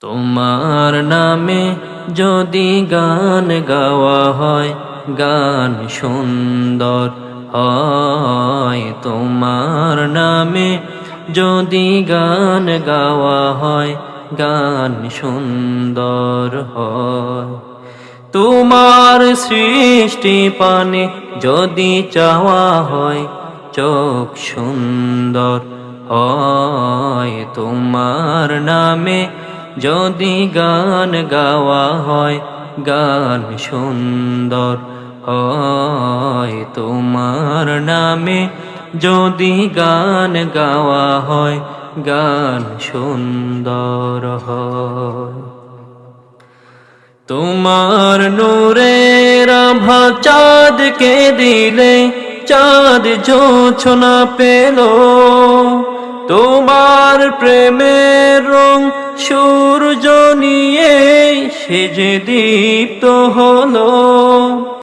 তোমার নামে যদি গান গাওয়া হয়, গান সুন্দর হয়। তোমার নামে যদি গান গাওয়া হয়, গান সুন্দর হয়। তোমার সৃষ্টি পানে যদি চাওয়া হয়, চোখ সুন্দর হয়। তোমার নামে যদি গান গাওয়া হয়, গান সুন্দর হয়। তোমার নামে যদি গান গাওয়া হয়, গান সুন্দর হয়। তোমার নূরের আভা চাঁদকে দিলে, চাঁদ জোছনা পেল। তোমার প্রেমের রং সূর্য নিয়ে সে যে দীপ্ত হলো।